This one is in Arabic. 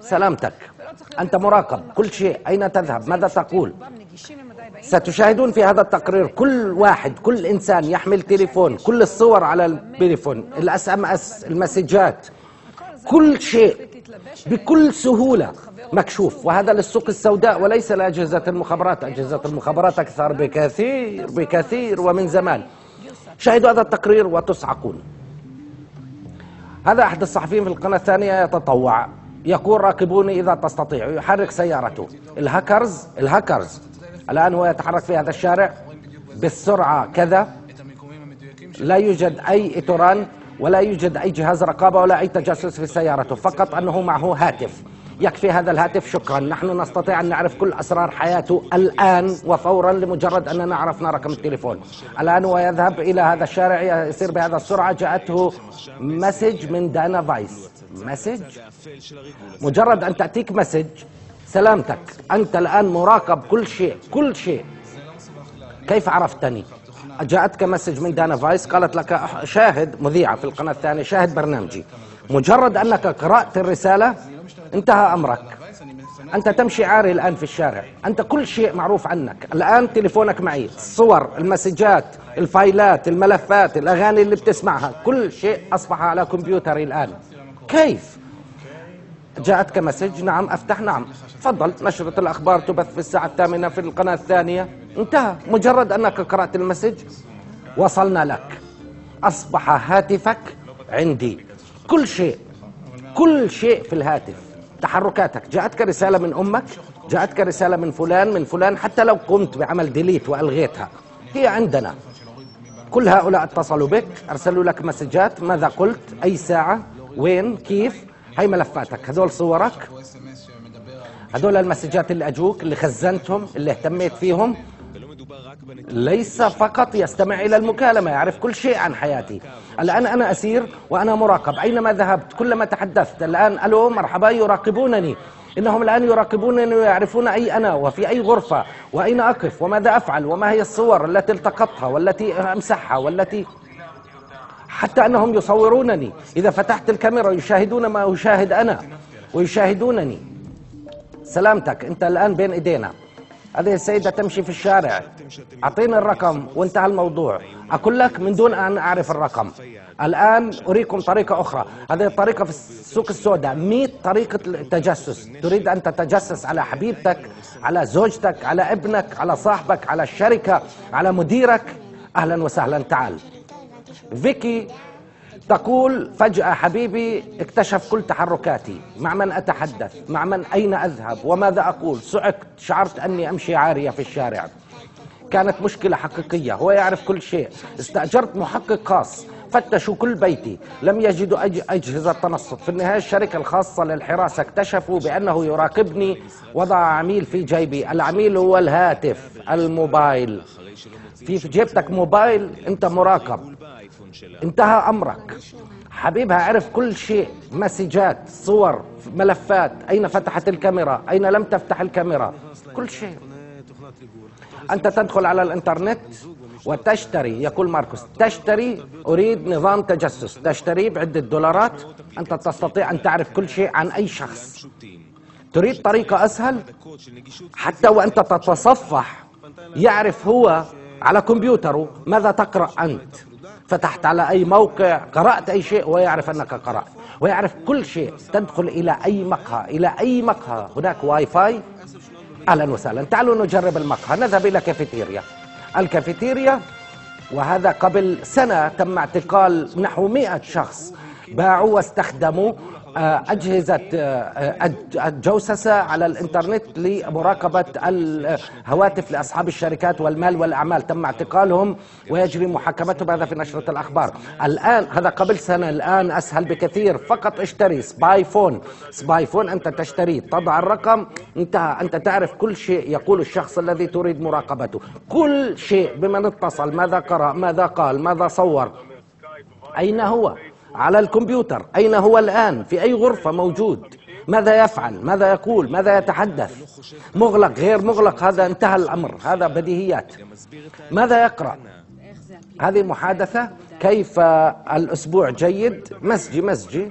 سلامتك، أنت مراقب، كل شيء، أين تذهب، ماذا تقول. ستشاهدون في هذا التقرير كل واحد، كل إنسان يحمل تليفون، كل الصور على التليفون، الSMS، المسجات، كل شيء بكل سهولة مكشوف. وهذا للسوق السوداء وليس لأجهزة المخابرات. أجهزة المخابرات أكثر بكثير بكثير ومن زمان. شاهدوا هذا التقرير وتصعقون. هذا أحد الصحفيين في القناة الثانية يتطوع، يقول راقبوني إذا تستطيع، يحرك سيارته. الهاكرز الآن هو يتحرك في هذا الشارع بالسرعة كذا، لا يوجد أي إطران ولا يوجد أي جهاز رقابة ولا أي تجسس في سيارته، فقط أنه معه هاتف. يكفي هذا الهاتف شكرا، نحن نستطيع أن نعرف كل أسرار حياته الآن وفورا لمجرد أننا عرفنا رقم التليفون. الآن هو يذهب إلى هذا الشارع، يسير بهذا السرعة، جاءته مسج من دانا فايس. مسج، مجرد أن تأتيك مسج سلامتك، أنت الآن مراقب، كل شيء. كيف عرفتني؟ جاءتك مسج من دانا فايس، قالت لك شاهد، مذيعة في القناة الثانية، شاهد برنامجي. مجرد أنك قرأت الرسالة انتهى أمرك. أنت تمشي عاري الآن في الشارع، أنت كل شيء معروف عنك. الآن تليفونك معي، الصور، المسجات، الفايلات، الملفات، الأغاني اللي بتسمعها، كل شيء أصبح على كمبيوتري الآن. كيف؟ جاءتك مسج، نعم أفتح، نعم تفضل، نشرة الأخبار تبث في الساعة 8 في القناة الثانية، انتهى. مجرد أنك قرأت المسج وصلنا لك، أصبح هاتفك عندي، كل شيء في الهاتف، تحركاتك. جاءتك رسالة من أمك، جاءتك رسالة من فلان، حتى لو قمت بعمل ديليت وألغيتها هي عندنا. كل هؤلاء اتصلوا بك، أرسلوا لك مسجات، ماذا قلت، أي ساعة، وين، كيف. هاي ملفاتك، هذول صورك، هذول المسجات اللي أجوك، اللي خزنتهم، اللي اهتميت فيهم. ليس فقط يستمع إلى المكالمة، يعرف كل شيء عن حياتي. الآن أنا أسير وأنا مراقب، أينما ذهبت، كلما تحدثت، الآن ألو مرحبا، يراقبونني. إنهم الآن يراقبونني ويعرفون أي أنا وفي أي غرفة وأين أقف وماذا أفعل وما هي الصور التي التقطتها والتي أمسحها والتي، حتى أنهم يصورونني. إذا فتحت الكاميرا يشاهدون ما أشاهد أنا ويشاهدونني. سلامتك، أنت الآن بين إيدينا. هذه السيدة تمشي في الشارع، أعطيني الرقم وانتهى الموضوع. أقول لك من دون أن أعرف الرقم. الآن أريكم طريقة أخرى، هذه الطريقة في السوق السوداء، 100 طريقة تجسس. تريد أن تتجسس على حبيبتك، على زوجتك، على ابنك، على صاحبك، على الشركة، على مديرك، أهلا وسهلا، تعال. فيكي تقول فجأة حبيبي اكتشف كل تحركاتي، مع من أتحدث، مع من، أين أذهب، وماذا أقول. صعقت، شعرت أني أمشي عارية في الشارع. كانت مشكلة حقيقية، هو يعرف كل شيء. استأجرت محقق خاص، فتشوا كل بيتي، لم يجدوا أجهزة تنصت. في النهاية الشركة الخاصة للحراسة اكتشفوا بأنه يراقبني، وضع عميل في جيبي. العميل هو الهاتف، الموبايل. في جيبتك موبايل، أنت مراقب، انتهى أمرك. حبيبها عرف كل شيء، مسجات، صور، ملفات، أين فتحت الكاميرا، أين لم تفتح الكاميرا، كل شيء. أنت تدخل على الإنترنت وتشتري، يقول ماركوس، تشتري، أريد نظام تجسس، تشتري بعدة دولارات. أنت تستطيع أن تعرف كل شيء عن أي شخص. تريد طريقة أسهل، حتى وأنت تتصفح يعرف هو على كمبيوتره ماذا تقرأ أنت. فتحت على أي موقع، قرأت أي شيء، ويعرف أنك قرأت، ويعرف كل شيء. تدخل إلى أي مقهى، هناك واي فاي، أهلا وسهلا، تعالوا نجرب المقهى. نذهب إلى الكافيتيريا. وهذا قبل سنة تم اعتقال نحو 100 شخص باعوا واستخدموا أجهزة الجوسسة على الإنترنت لمراقبة الهواتف لأصحاب الشركات والمال والأعمال. تم اعتقالهم ويجري محاكمتهم، هذا في نشرة الأخبار. الآن هذا قبل سنة، الآن أسهل بكثير، فقط اشتري سباي فون، أنت تشتري، تضع الرقم، انتهى. أنت تعرف كل شيء يقول الشخص الذي تريد مراقبته، كل شيء، بمن اتصل، ماذا قرأ، ماذا قال، ماذا صور، أين هو على الكمبيوتر، أين هو الآن، في أي غرفة موجود، ماذا يفعل، ماذا يقول، ماذا يتحدث، مغلق، غير مغلق، هذا انتهى الأمر، هذا بديهيات. ماذا يقرأ، هذه محادثة، كيف الأسبوع جيد، مسجي